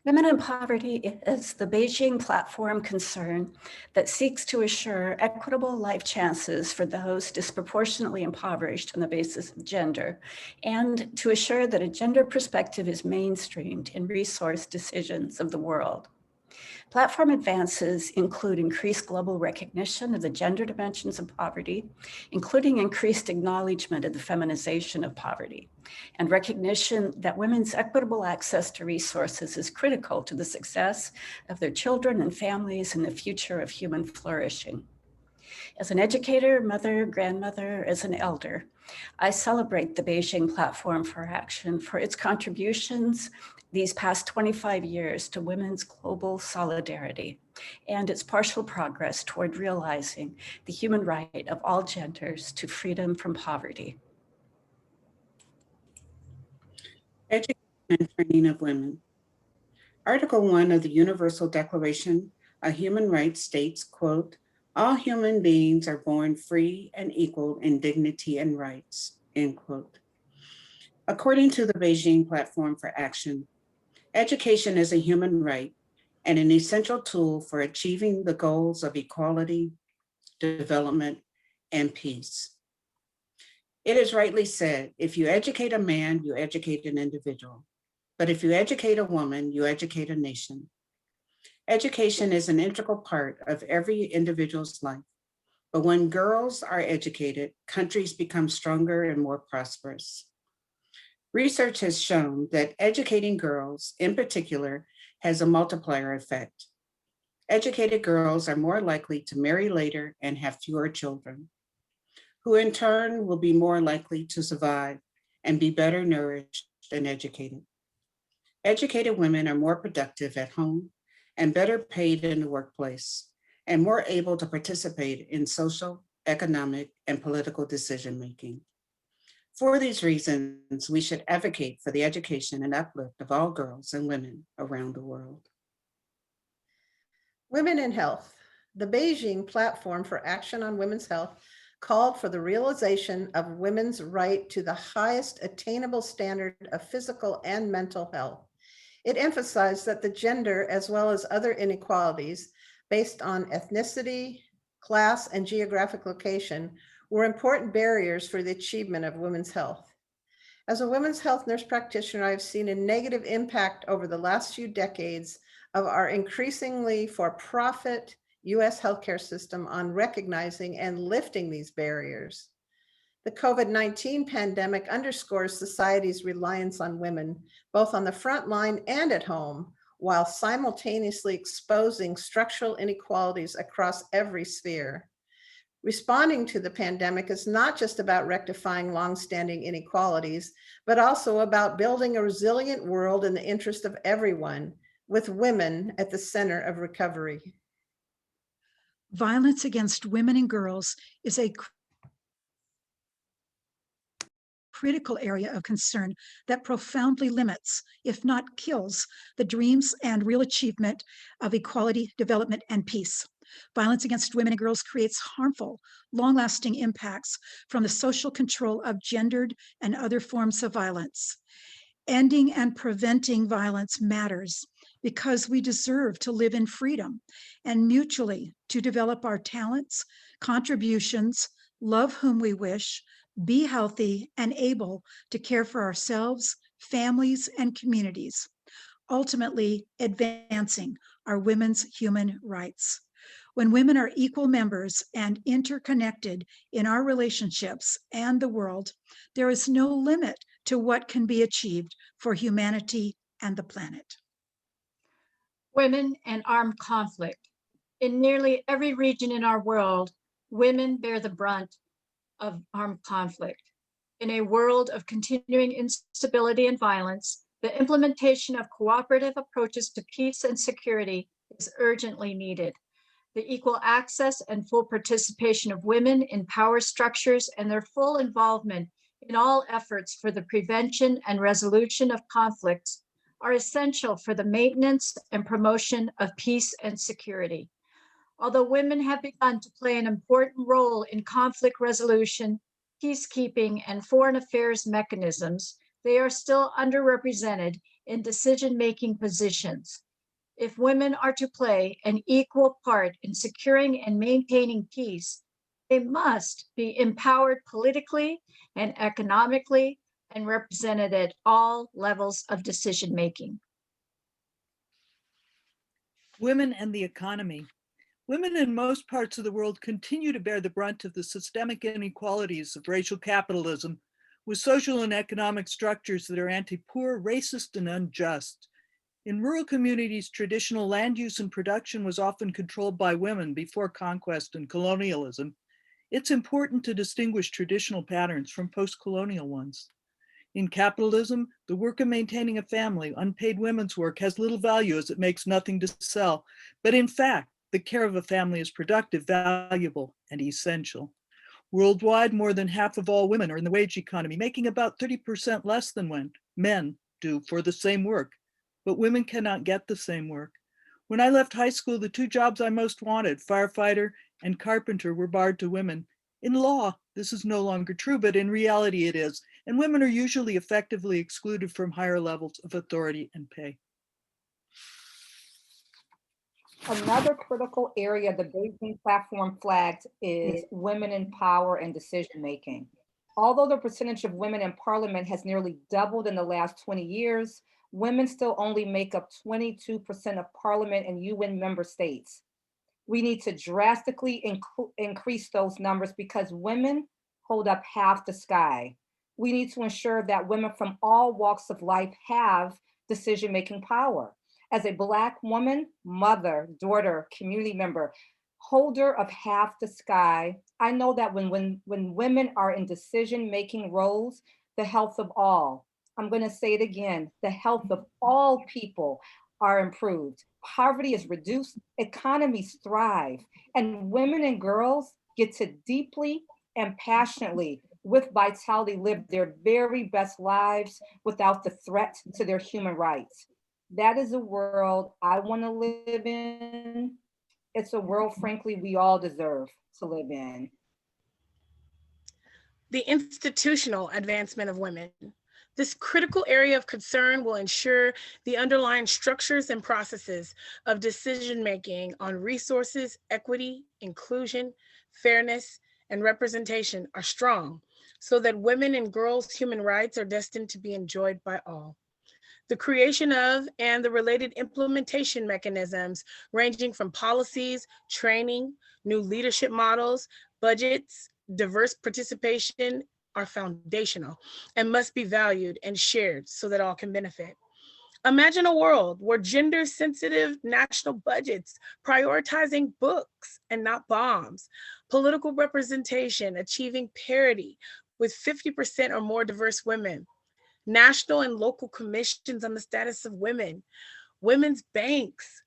Women in Poverty is the Beijing platform concern that seeks to assure equitable life chances for those disproportionately impoverished on the basis of gender, and to assure that a gender perspective is mainstreamed in resource decisions of the world. Platform advances include increased global recognition of the gender dimensions of poverty, including increased acknowledgement of the feminization of poverty, and recognition that women's equitable access to resources is critical to the success of their children and families and the future of human flourishing. As an educator, mother, grandmother, as an elder, I celebrate the Beijing Platform for Action for its contributions these past 25 years to women's global solidarity and its partial progress toward realizing the human right of all genders to freedom from poverty. Education and training of women. Article 1 of the Universal Declaration of Human Rights states, quote, "All human beings are born free and equal in dignity and rights," end quote. According to the Beijing Platform for Action, education is a human right and an essential tool for achieving the goals of equality, development, and peace. It is rightly said, if you educate a man, you educate an individual. But if you educate a woman, you educate a nation. Education is an integral part of every individual's life. But when girls are educated, countries become stronger and more prosperous. Research has shown that educating girls, in particular, has a multiplier effect. Educated girls are more likely to marry later and have fewer children, who in turn will be more likely to survive and be better nourished and educated. Educated women are more productive at home and better paid in the workplace and more able to participate in social, economic, and political decision-making. For these reasons, we should advocate for the education and uplift of all girls and women around the world. Women in Health. The Beijing Platform for Action on Women's Health called for the realization of women's right to the highest attainable standard of physical and mental health. It emphasized that the gender, as well as other inequalities based on ethnicity, class, and geographic location, were important barriers for the achievement of women's health. As a women's health nurse practitioner, I've seen a negative impact over the last few decades of our increasingly for-profit US healthcare system on recognizing and lifting these barriers. The COVID-19 pandemic underscores society's reliance on women, both on the front line and at home, while simultaneously exposing structural inequalities across every sphere. Responding to the pandemic is not just about rectifying longstanding inequalities, but also about building a resilient world in the interest of everyone, with women at the center of recovery. Violence against women and girls is a critical area of concern that profoundly limits, if not kills, the dreams and real achievement of equality, development, and peace. Violence against women and girls creates harmful, long-lasting impacts from the social control of gendered and other forms of violence. Ending and preventing violence matters because we deserve to live in freedom and mutually to develop our talents, contributions, love whom we wish, be healthy and able to care for ourselves, families, and communities, ultimately advancing our women's human rights. When women are equal members and interconnected in our relationships and the world, there is no limit to what can be achieved for humanity and the planet. Women and armed conflict. In nearly every region in our world, women bear the brunt of armed conflict. In a world of continuing instability and violence, the implementation of cooperative approaches to peace and security is urgently needed. The equal access and full participation of women in power structures and their full involvement in all efforts for the prevention and resolution of conflicts are essential for the maintenance and promotion of peace and security. Although women have begun to play an important role in conflict resolution, peacekeeping, and foreign affairs mechanisms, they are still underrepresented in decision-making positions. If women are to play an equal part in securing and maintaining peace, they must be empowered politically and economically and represented at all levels of decision-making. Women and the economy. Women in most parts of the world continue to bear the brunt of the systemic inequalities of racial capitalism, with social and economic structures that are anti-poor, racist, and unjust. In rural communities, traditional land use and production was often controlled by women before conquest and colonialism. It's important to distinguish traditional patterns from post-colonial ones. In capitalism, the work of maintaining a family, unpaid women's work, has little value as it makes nothing to sell. But in fact, the care of a family is productive, valuable, and essential. Worldwide, more than half of all women are in the wage economy, making about 30% less than men do for the same work. But women cannot get the same work. When I left high school, the two jobs I most wanted, firefighter and carpenter, were barred to women. In law, this is no longer true, but in reality it is, and women are usually effectively excluded from higher levels of authority and pay. Another critical area the Beijing platform flagged is women in power and decision-making. Although the percentage of women in parliament has nearly doubled in the last 20 years, women still only make up 22% of parliament and UN member states. We need to drastically increase those numbers because women hold up half the sky. We need to ensure that women from all walks of life have decision-making power. As a Black woman, mother, daughter, community member, holder of half the sky, I know that when women are in decision-making roles, the health of all, I'm going to say it again, the health of all people are improved. Poverty is reduced, economies thrive, and women and girls get to deeply and passionately, with vitality, live their very best lives without the threat to their human rights. That is a world I want to live in. It's a world, frankly, we all deserve to live in. The institutional advancement of women. This critical area of concern will ensure the underlying structures and processes of decision-making on resources, equity, inclusion, fairness, and representation are strong, so that women and girls' human rights are destined to be enjoyed by all. The creation of and the related implementation mechanisms ranging from policies, training, new leadership models, budgets, diverse participation are foundational and must be valued and shared so that all can benefit. Imagine a world where gender-sensitive national budgets prioritizing books and not bombs, political representation achieving parity with 50% or more diverse women, national and local commissions on the status of women, women's banks,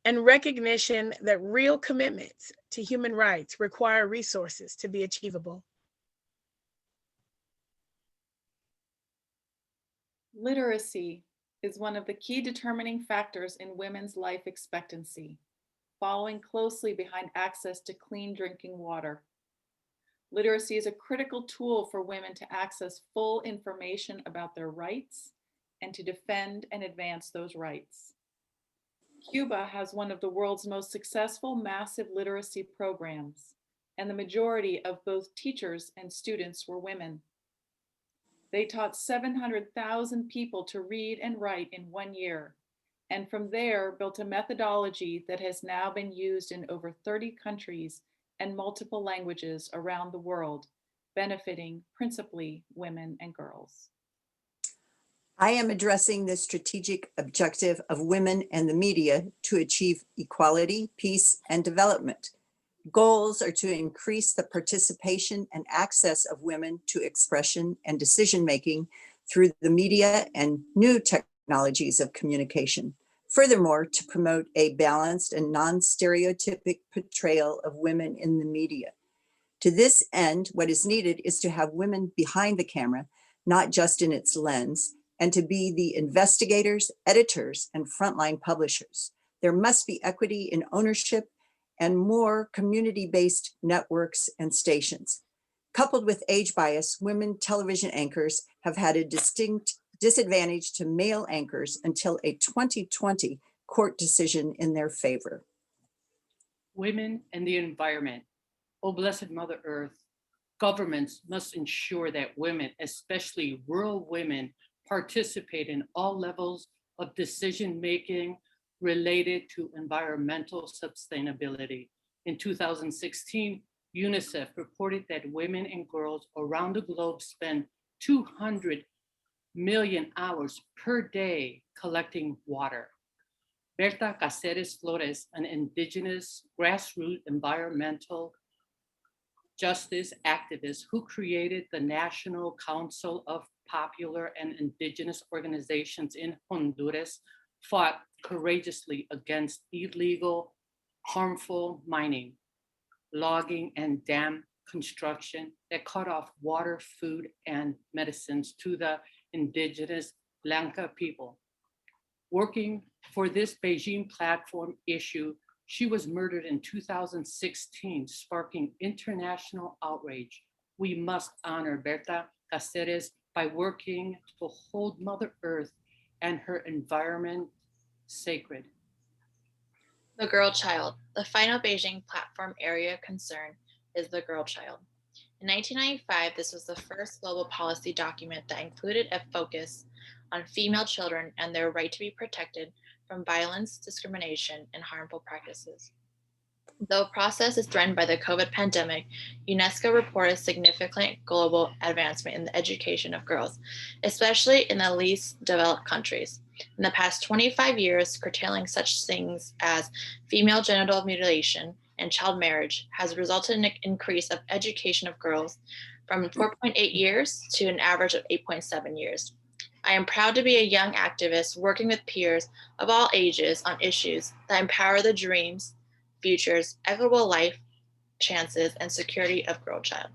and recognition that real commitments to human rights require resources to be achievable. Literacy is one of the key determining factors in women's life expectancy, following closely behind access to clean drinking water. Literacy is a critical tool for women to access full information about their rights and to defend and advance those rights. Cuba has one of the world's most successful massive literacy programs, and the majority of both teachers and students were women. They taught 700,000 people to read and write in 1 year, and from there built a methodology that has now been used in over 30 countries and multiple languages around the world, benefiting principally women and girls. I am addressing the strategic objective of women and the media to achieve equality, peace, and development. Goals are to increase the participation and access of women to expression and decision-making through the media and new technologies of communication. Furthermore, to promote a balanced and non-stereotypic portrayal of women in the media. To this end, what is needed is to have women behind the camera, not just in its lens, and to be the investigators, editors, and frontline publishers. There must be equity in ownership and more community-based networks and stations. Coupled with age bias, women television anchors have had a distinct disadvantage to male anchors until a 2020 court decision in their favor. Women and the environment. Oh, blessed Mother Earth, governments must ensure that women, especially rural women, participate in all levels of decision-making related to environmental sustainability. In 2016, UNICEF reported that women and girls around the globe spend 200 million hours per day collecting water. Berta Cáceres Flores, an indigenous grassroots environmental justice activist who created the National Council of Popular and Indigenous Organizations in Honduras, fought courageously against illegal, harmful mining, logging, and dam construction that cut off water, food, and medicines to the indigenous Lanka people. Working for this Beijing platform issue, she was murdered in 2016, sparking international outrage. We must honor Berta Cáceres by working to hold Mother Earth and her environment sacred. The girl child. The final Beijing platform area of concern is the girl child. In 1995, this was the first global policy document that included a focus on female children and their right to be protected from violence, discrimination, and harmful practices. Though process is threatened by the COVID pandemic, UNESCO reported significant global advancement in the education of girls, especially in the least developed countries. In the past 25 years, curtailing such things as female genital mutilation and child marriage has resulted in an increase of education of girls from 4.8 years to an average of 8.7 years. I am proud to be a young activist working with peers of all ages on issues that empower the dreams, futures, equitable life chances, and security of girl child.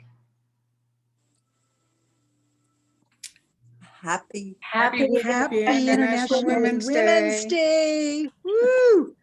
Happy International Women's Day. Woo!